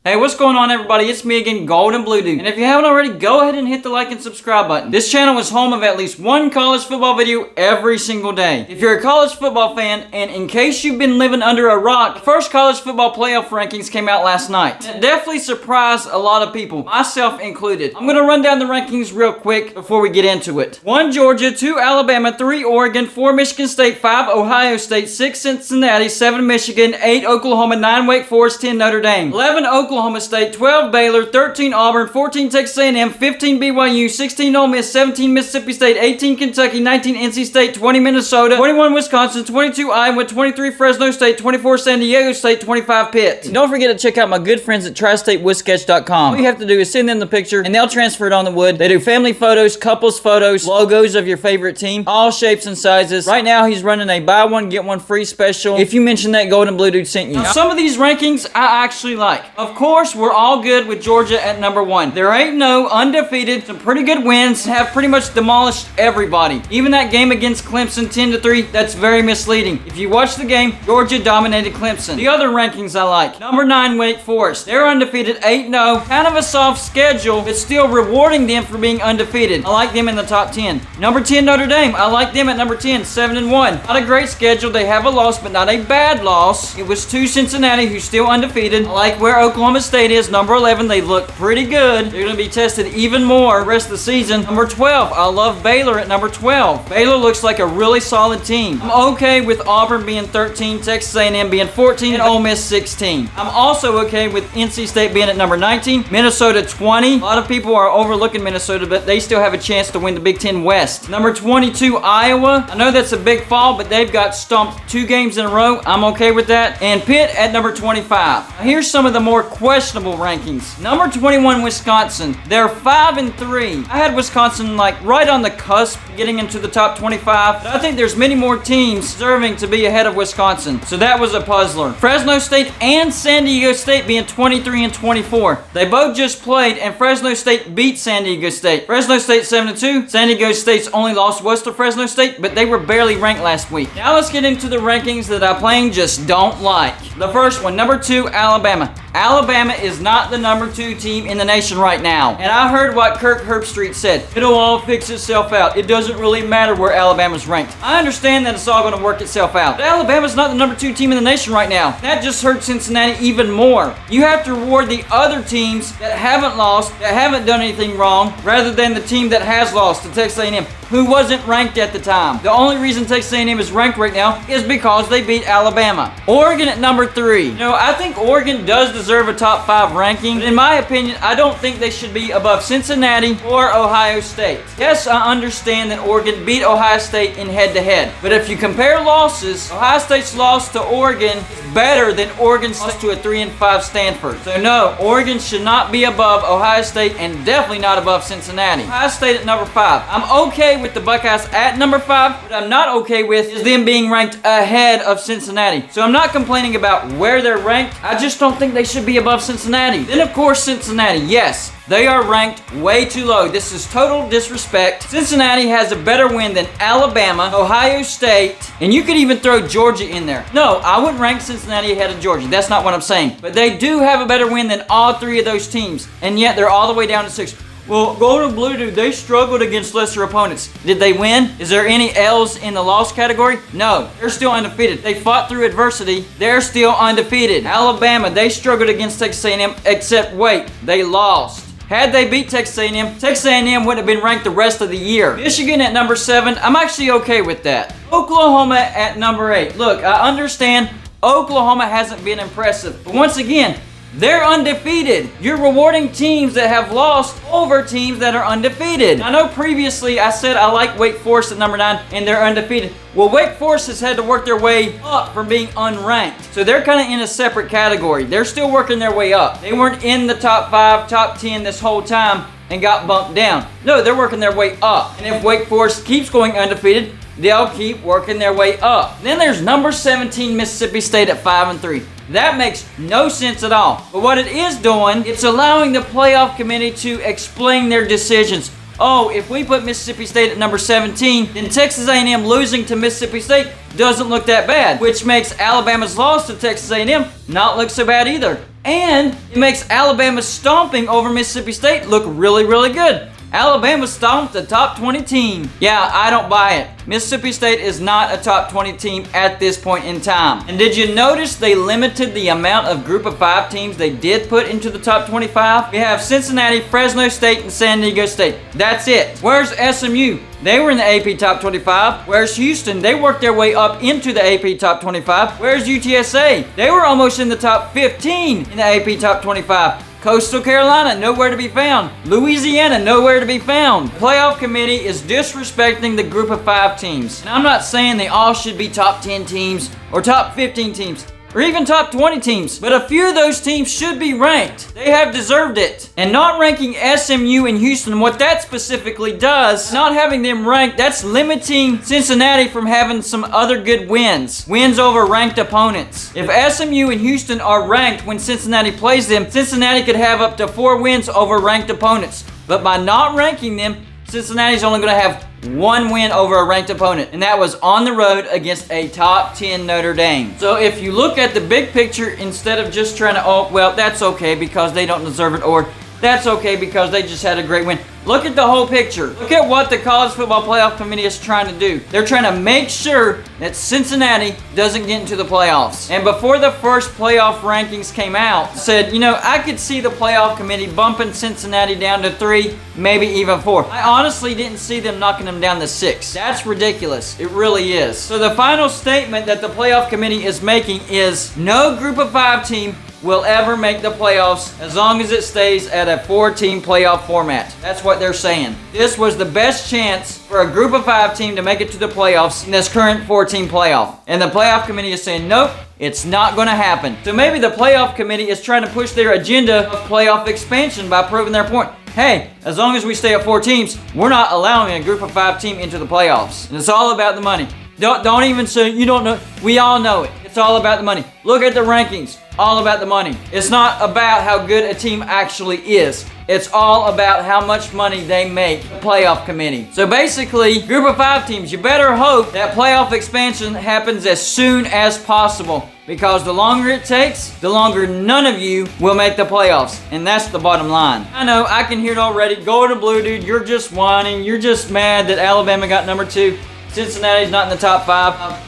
Hey, what's going on, everybody? It's me again, Gold and Blue Dude. And if you haven't already, go ahead and hit the like and subscribe button. This channel is home of at least one college football video every single day. If you're a college football fan, and in case you've been living under a rock, the first college football playoff rankings came out last night. It definitely surprised a lot of people, myself included. I'm gonna run down the rankings real quick before we get into it. 1 Georgia, 2 Alabama, 3 Oregon, 4 Michigan State, 5 Ohio State, 6 Cincinnati, 7 Michigan, 8 Oklahoma, 9 Wake Forest, 10 Notre Dame, 11 Oklahoma State, 12 Baylor, 13 Auburn, 14 Texas A&M, 15 BYU, 16 Ole Miss, 17 Mississippi State, 18 Kentucky, 19 NC State, 20 Minnesota, 21 Wisconsin, 22 Iowa, 23 Fresno State, 24 San Diego State, 25 Pitt. And don't forget to check out my good friends at TriStateWoodSketch.com. All you have to do is send them the picture and they'll transfer it on the wood. They do family photos, couples photos, logos of your favorite team, all shapes and sizes. Right now he's running a buy one get one free special if you mention that Golden Blue Dude sent you. Now, some of these rankings I actually like. Of course, we're all good with Georgia at number 1. They're 8-0, undefeated, some pretty good wins, have pretty much demolished everybody. Even that game against Clemson 10-3, that's very misleading. If you watch the game, Georgia dominated Clemson. The other rankings I like. Number 9, Wake Forest. They're undefeated, 8-0, kind of a soft schedule, but still rewarding them for being undefeated. I like them in the top 10. Number 10, Notre Dame. I like them at number 10, 7-1. Not a great schedule. They have a loss, but not a bad loss. It was to Cincinnati, who's still undefeated. I like where Oklahoma State is, number 11. They look pretty good. They're going to be tested even more the rest of the season. Number 12, I love Baylor at number 12. Baylor looks like a really solid team. I'm okay with Auburn being 13, Texas A&M being 14, and Ole Miss 16. I'm also okay with NC State being at number 19, Minnesota 20. A lot of people are overlooking Minnesota, but they still have a chance to win the Big Ten West. Number 22, Iowa. I know that's a big fall, but they've got stomped 2 games in a row. I'm okay with that. And Pitt at number 25. Now, here's some of the more questionable rankings. Number 21, Wisconsin. They're 5-3. I had Wisconsin like right on the cusp getting into the top 25. But I think there's many more teams deserving to be ahead of Wisconsin. So that was a puzzler. Fresno State and San Diego State being 23 and 24. They both just played and Fresno State beat San Diego State. Fresno State 7-2. San Diego State's only loss was to Fresno State, but they were barely ranked last week. Now let's get into the rankings that I plain just don't like. The first one, number 2, Alabama. Alabama is not the number 2 team in the nation right now. And I heard what Kirk Herbstreit said. It'll all fix itself out. It doesn't really matter where Alabama's ranked. I understand that it's all going to work itself out. But Alabama's not the number 2 team in the nation right now. That just hurts Cincinnati even more. You have to reward the other teams that haven't lost, that haven't done anything wrong, rather than the team that has lost, to Texas A&M, who wasn't ranked at the time. The only reason Texas A&M is ranked right now is because they beat Alabama. Oregon at number 3. You know, I think Oregon does deserve a top 5 ranking, but in my opinion, I don't think they should be above Cincinnati or Ohio State. Yes, I understand that Oregon beat Ohio State in head-to-head, but if you compare losses, Ohio State's loss to Oregon is better than Oregon's loss to a 3-5 Stanford. So no, Oregon should not be above Ohio State and definitely not above Cincinnati. Ohio State at number 5. I'm okay with the Buckeyes at number 5. What I'm not okay with is them being ranked ahead of Cincinnati. So I'm not complaining about where they're ranked. I just don't think they should be above Cincinnati. Then of course Cincinnati, yes, they are ranked way too low. This is total disrespect. Cincinnati has a better win than Alabama, Ohio State, and you could even throw Georgia in there. No, I wouldn't rank Cincinnati ahead of Georgia. That's not what I'm saying. But they do have a better win than all 3 of those teams, and yet they're all the way down to 6. Well, Golden Blue Dude, they struggled against lesser opponents. Did they win? Is there any L's in the loss category? No. They're still undefeated. They fought through adversity. They're still undefeated. Alabama, they struggled against Texas A&M, except wait, they lost. Had they beat Texas A&M, Texas A&M wouldn't have been ranked the rest of the year. Michigan at number 7, I'm actually okay with that. Oklahoma at number 8. Look, I understand Oklahoma hasn't been impressive, but once again, they're undefeated. You're rewarding teams that have lost over teams that are undefeated. I know previously I said I like Wake Forest at number 9 and they're undefeated. Well, Wake Forest has had to work their way up from being unranked. So they're kind of in a separate category. They're still working their way up. They weren't in the top 5, top 10 this whole time and got bumped down. No, they're working their way up. And if Wake Forest keeps going undefeated, they'll keep working their way up. Then there's number 17, Mississippi State at 5-3. That makes no sense at all. But what it is doing, it's allowing the playoff committee to explain their decisions. Oh, if we put Mississippi State at number 17, then Texas A&M losing to Mississippi State doesn't look that bad, which makes Alabama's loss to Texas A&M not look so bad either. And it makes Alabama's stomping over Mississippi State look really, really good. Alabama stomped the top 20 team. Yeah, I don't buy it. Mississippi State is not a top 20 team at this point in time. And did you notice they limited the amount of group of 5 teams they did put into the top 25? We have Cincinnati, Fresno State, and San Diego State. That's it. Where's SMU? They were in the AP top 25. Where's Houston? They worked their way up into the AP top 25. Where's UTSA? They were almost in the top 15 in the AP top 25. Coastal Carolina, nowhere to be found. Louisiana, nowhere to be found. The playoff committee is disrespecting the group of 5 teams. And I'm not saying they all should be top 10 teams or top 15 teams or even top 20 teams, but a few of those teams should be ranked. They have deserved it. And not ranking SMU and Houston, what that specifically does, not having them ranked, that's limiting Cincinnati from having some other good wins. Wins over ranked opponents. If SMU and Houston are ranked when Cincinnati plays them, Cincinnati could have up to 4 wins over ranked opponents. But by not ranking them, Cincinnati's only going to have 1 win over a ranked opponent, and that was on the road against a top 10 Notre Dame. So if you look at the big picture instead of just trying to, oh, well, that's okay because they don't deserve it, or that's okay because they just had a great win. Look at the whole picture. Look at what the College Football Playoff Committee is trying to do. They're trying to make sure that Cincinnati doesn't get into the playoffs. And before the first playoff rankings came out, said, you know, I could see the playoff committee bumping Cincinnati down to 3, maybe even 4. I honestly didn't see them knocking them down to 6. That's ridiculous. It really is. So the final statement that the playoff committee is making is no group of 5 team will ever make the playoffs as long as it stays at a 4-team playoff format. That's what they're saying. This was the best chance for a group of 5 team to make it to the playoffs in this current 4-team playoff. And the playoff committee is saying, nope, it's not going to happen. So maybe the playoff committee is trying to push their agenda of playoff expansion by proving their point. Hey, as long as we stay at 4 teams, we're not allowing a group of 5 team into the playoffs. And it's all about the money. Don't even say you don't know. We all know it. It's all about the money. Look at the rankings. All about the money. It's not about how good a team actually is. It's all about how much money they make, the playoff committee. So basically, group of 5 teams, you better hope that playoff expansion happens as soon as possible. Because the longer it takes, the longer none of you will make the playoffs. And that's the bottom line. I know, I can hear it already. Go to blue, dude. You're just whining. You're just mad that Alabama got number 2. Cincinnati's not in the top 5.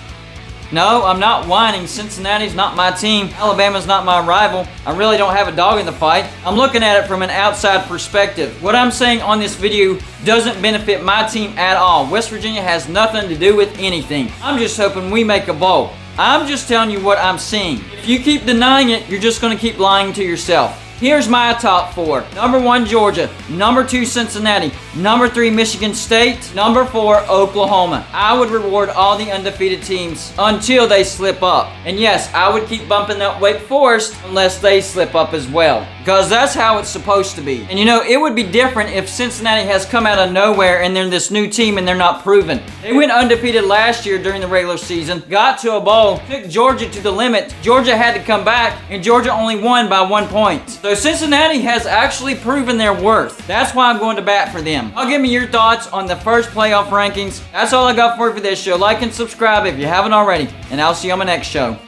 No, I'm not whining. Cincinnati's not my team. Alabama's not my rival. I really don't have a dog in the fight. I'm looking at it from an outside perspective. What I'm saying on this video doesn't benefit my team at all. West Virginia has nothing to do with anything. I'm just hoping we make a bowl. I'm just telling you what I'm seeing. If you keep denying it, you're just going to keep lying to yourself. Here's my top 4. Number 1, Georgia. Number 2, Cincinnati. Number 3, Michigan State. Number 4, Oklahoma. I would reward all the undefeated teams until they slip up. And yes, I would keep bumping up Wake Forest unless they slip up as well. Because that's how it's supposed to be. And you know, it would be different if Cincinnati has come out of nowhere and they're this new team and they're not proven. They went undefeated last year during the regular season, got to a bowl, took Georgia to the limit. Georgia had to come back, and Georgia only won by 1 point. So Cincinnati has actually proven their worth. That's why I'm going to bat for them. I'll give me your thoughts on the first playoff rankings. That's all I got for you for this show. Like and subscribe if you haven't already, and I'll see you on my next show.